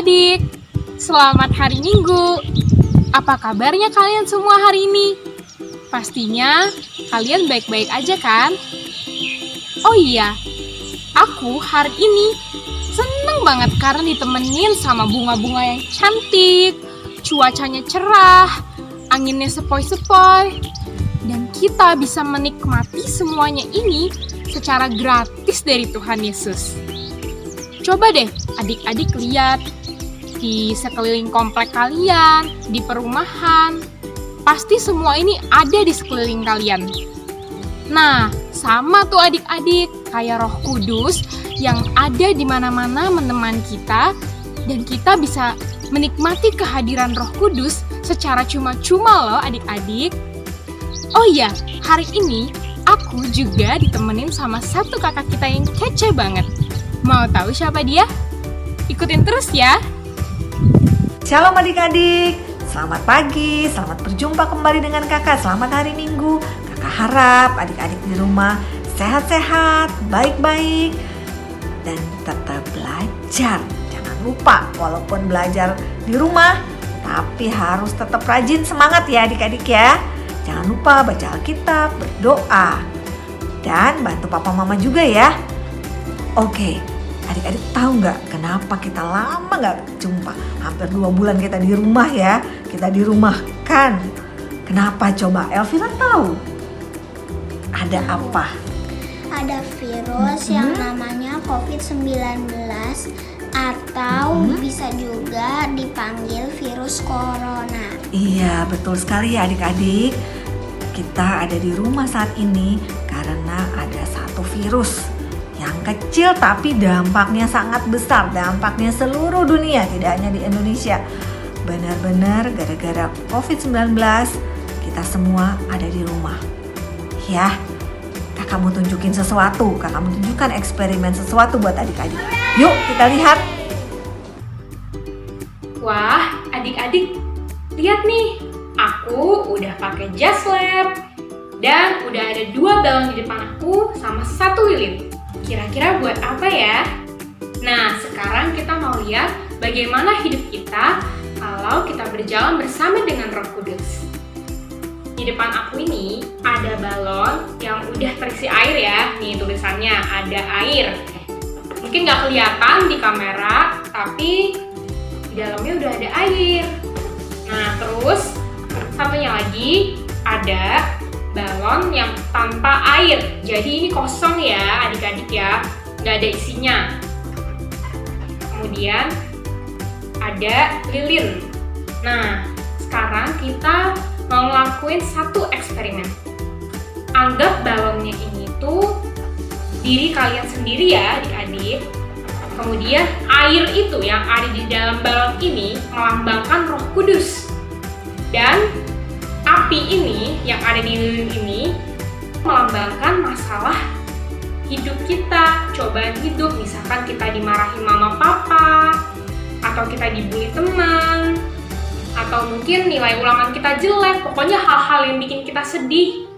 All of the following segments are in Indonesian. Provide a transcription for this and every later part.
adik-adik, selamat hari Minggu. Apa kabarnya kalian semua hari ini? Pastinya kalian baik-baik aja kan? Oh iya, aku hari ini seneng banget karena ditemenin sama bunga-bunga yang cantik, cuacanya cerah, anginnya sepoi-sepoi, dan kita bisa menikmati semuanya ini secara gratis dari Tuhan Yesus. Coba deh adik-adik lihat di sekeliling komplek kalian, di perumahan. Pasti semua ini ada di sekeliling kalian. Nah, sama tuh adik-adik, kayak Roh Kudus yang ada di mana-mana menemani kita, dan kita bisa menikmati kehadiran Roh Kudus secara cuma-cuma loh adik-adik. Oh iya, hari ini aku juga ditemenin sama satu kakak kita yang kece banget. Mau tahu siapa dia? Ikutin terus ya. Shalom adik-adik, selamat pagi, selamat berjumpa kembali dengan kakak. Selamat hari Minggu. Kakak harap adik-adik di rumah sehat-sehat, baik-baik, dan tetap belajar. Jangan lupa, walaupun belajar di rumah, tapi harus tetap rajin, semangat ya adik-adik ya. Jangan lupa baca Alkitab, berdoa, dan bantu papa mama juga ya. Oke, adik-adik tahu nggak kenapa kita lama nggak jumpa? Hampir 2 bulan kita di rumah ya. Kita dirumahkan. Kenapa coba? Elvira tahu? Ada apa? Ada virus yang namanya COVID-19 atau bisa juga dipanggil virus corona. Iya, betul sekali ya adik-adik. Kita ada di rumah saat ini karena ada satu virus yang kecil tapi dampaknya sangat besar. Dampaknya seluruh dunia, tidak hanya di Indonesia. Benar-benar gara-gara COVID-19 kita semua ada di rumah. Ya, kakak mau tunjukin sesuatu. Kakak mau tunjukkan eksperimen sesuatu buat adik-adik. Yuk kita lihat. Wah, adik-adik, lihat nih. Aku udah pakai jas lab dan udah ada 2 balon di depan aku sama 1 lilin. Kira-kira buat apa ya? Nah, sekarang kita mau lihat bagaimana hidup kita kalau kita berjalan bersama dengan Roh Kudus. Di depan aku ini ada balon yang udah terisi air ya. Nih tulisannya ada air. Mungkin nggak kelihatan di kamera, tapi di dalamnya udah ada air. Nah, terus satunya lagi ada balon yang tanpa air. Jadi ini kosong ya adik-adik ya, nggak ada isinya. Kemudian ada lilin. Nah, sekarang kita mau ngelakuin satu eksperimen. Anggap balonnya ini tuh diri kalian sendiri ya adik-adik. Kemudian air itu yang ada di dalam balon ini melambangkan Roh Kudus. Dan api ini yang ada di lilin ini melambangkan masalah hidup kita, cobaan hidup. Misalkan kita dimarahi mama papa, atau kita dibully teman, atau mungkin nilai ulangan kita jelek, pokoknya hal-hal yang bikin kita sedih.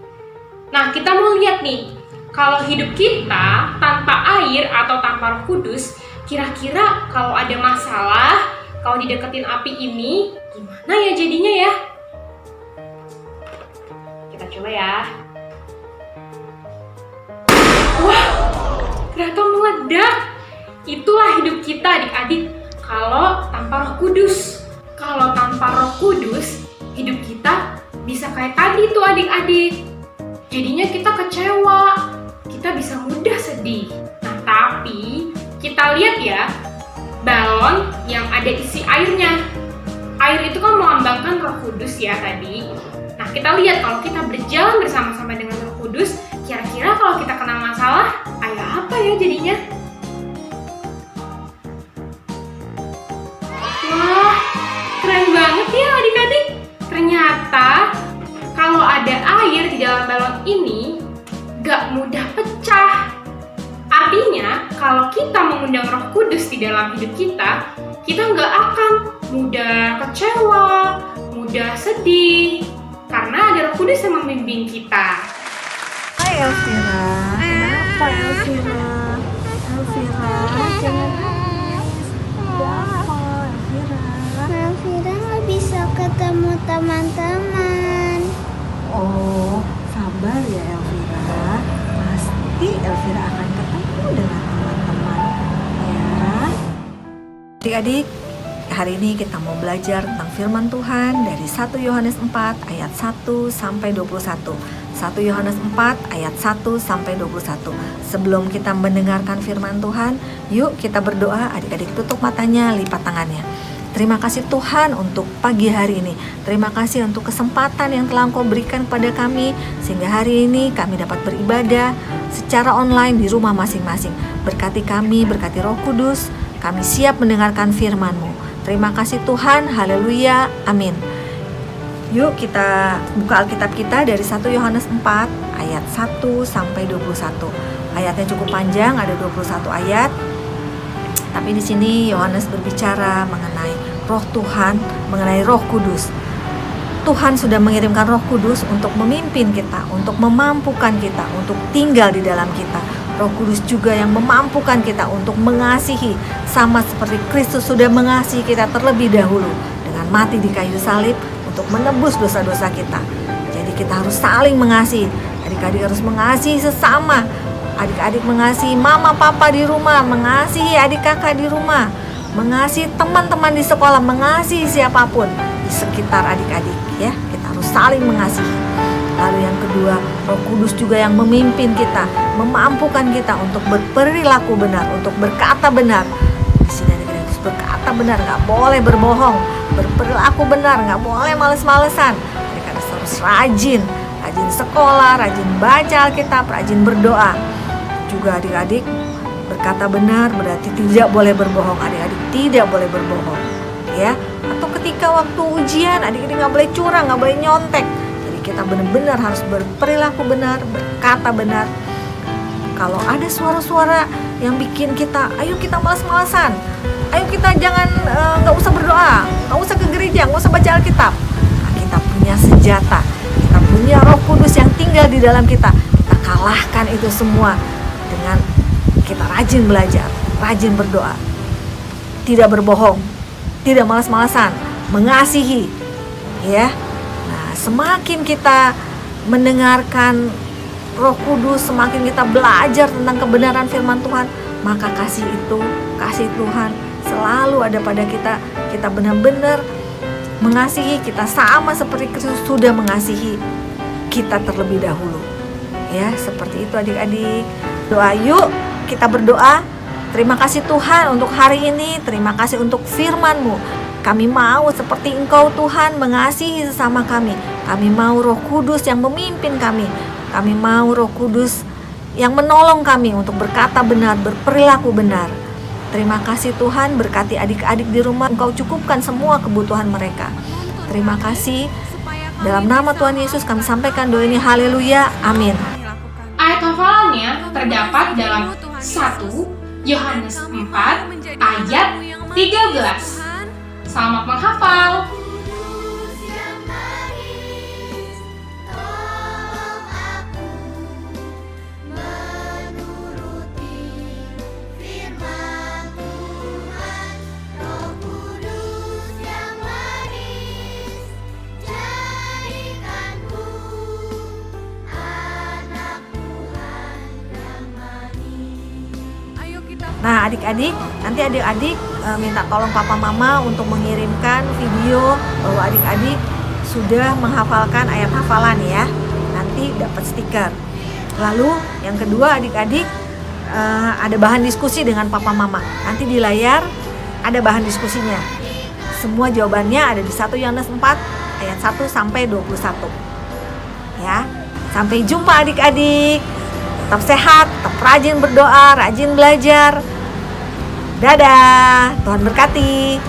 Nah, kita mau lihat nih, kalau hidup kita tanpa air atau tanpa Roh Kudus, kira-kira kalau ada masalah, kalau dideketin api ini, gimana ya jadinya ya? Kita coba ya. Wah, ternyata meledak. Itulah hidup kita adik-adik kalau tanpa Roh Kudus. Kalau tanpa Roh Kudus, hidup kita bisa kayak tadi tuh adik-adik. Jadinya kita kecewa, kita bisa mudah sedih. Nah, tapi kita lihat ya, balon yang ada isi airnya. Air itu kan melambangkan Roh Kudus ya tadi. Nah, kita lihat kalau kita berjalan bersama-sama dengan Roh Kudus, kira-kira kalau kita kena masalah, kayak apa ya jadinya? Wah, keren banget ya adik-adik. Ternyata kalau ada air di dalam balon ini, gak mudah pecah. Artinya, kalau kita mengundang Roh Kudus di dalam hidup kita gak akan mudah kecewa, mudah sedih, karena ada Roh Kudus yang membimbing kita. Hai Elvira, kenapa Elvira? Elvira, jangan nangis. Ada apa? Elvira nggak bisa ketemu teman-teman. Oh, sabar ya Elvira. Pasti Elvira akan ketemu dengan teman-teman. Ya. Adik-adik, hari ini kita mau belajar tentang firman Tuhan dari 1 Yohanes 4 ayat 1 sampai 21. 1 Yohanes 4 ayat 1 sampai 21. Sebelum kita mendengarkan firman Tuhan, yuk kita berdoa. Adik-adik tutup matanya, lipat tangannya. Terima kasih Tuhan untuk pagi hari ini. Terima kasih untuk kesempatan yang telah Engkau berikan kepada kami, sehingga hari ini kami dapat beribadah secara online di rumah masing-masing. Berkati kami, berkati Roh Kudus. Kami siap mendengarkan firman-Mu. Terima kasih Tuhan, haleluya, amin. Yuk kita buka Alkitab kita dari 1 Yohanes 4 ayat 1 sampai 21. Ayatnya cukup panjang, ada 21 ayat. Tapi di sini Yohanes berbicara mengenai Roh Tuhan, mengenai Roh Kudus. Tuhan sudah mengirimkan Roh Kudus untuk memimpin kita, untuk memampukan kita, untuk tinggal di dalam kita. Roh Kudus juga yang memampukan kita untuk mengasihi, sama seperti Kristus sudah mengasihi kita terlebih dahulu dengan mati di kayu salib untuk menebus dosa-dosa kita. Jadi kita harus saling mengasihi. Adik-adik harus mengasihi sesama. Adik-adik mengasihi mama papa di rumah, mengasihi adik kakak di rumah, mengasihi teman-teman di sekolah, mengasihi siapapun di sekitar adik-adik ya. Kita harus saling mengasihi. Lalu yang kedua, Roh Kudus juga yang memimpin kita, memampukan kita untuk berperilaku benar, untuk berkata benar. Di sini adik-adik harus berkata benar, nggak boleh berbohong, berperilaku benar, nggak boleh males-malesan. Adik-adik harus rajin sekolah, rajin baca Alkitab, rajin berdoa. Juga adik-adik berkata benar berarti tidak boleh berbohong. Adik-adik tidak boleh berbohong ya. Atau ketika waktu ujian adik-adik nggak boleh curang, nggak boleh nyontek. Jadi kita benar-benar harus berperilaku benar, berkata benar. Kalau ada suara-suara yang bikin kita, ayo kita malas-malasan, ayo kita jangan nggak usah berdoa, nggak usah ke gereja, nggak usah baca Alkitab. Nah, kita punya senjata, kita punya Roh Kudus yang tinggal di dalam kita. Kita kalahkan itu semua dengan kita rajin belajar, rajin berdoa, tidak berbohong, tidak malas-malasan, mengasihi ya. Nah, semakin kita mendengarkan Roh Kudus, semakin kita belajar tentang kebenaran firman Tuhan, maka kasih Tuhan selalu ada pada kita. Kita benar-benar mengasihi, kita sama seperti Kristus sudah mengasihi kita terlebih dahulu ya. Seperti itu adik-adik. Doa yuk, kita berdoa. Terima kasih Tuhan untuk hari ini. Terima kasih untuk firman-Mu. Kami mau seperti Engkau Tuhan mengasihi sesama kami. Kami mau Roh Kudus yang memimpin kami. Kami mau Roh Kudus yang menolong kami untuk berkata benar, berperilaku benar. Terima kasih Tuhan, berkati adik-adik di rumah. Engkau cukupkan semua kebutuhan mereka. Terima kasih. Dalam nama Tuhan Yesus kami sampaikan doa ini. Haleluya, amin. Ayat hafalannya terdapat dalam 1 Yohanes 4 ayat 13. Selamat menghafal. Nah adik-adik, nanti adik-adik minta tolong papa mama untuk mengirimkan video bahwa adik-adik sudah menghafalkan ayat hafalan ya. Nanti dapat stiker. Lalu yang kedua adik-adik ada bahan diskusi dengan papa mama. Nanti di layar ada bahan diskusinya. Semua jawabannya ada di 1 Yohanes 4 ayat 1 sampai 21. Ya. Sampai jumpa adik-adik. Tetap sehat, tetap rajin berdoa, rajin belajar. Dadah, Tuhan berkati.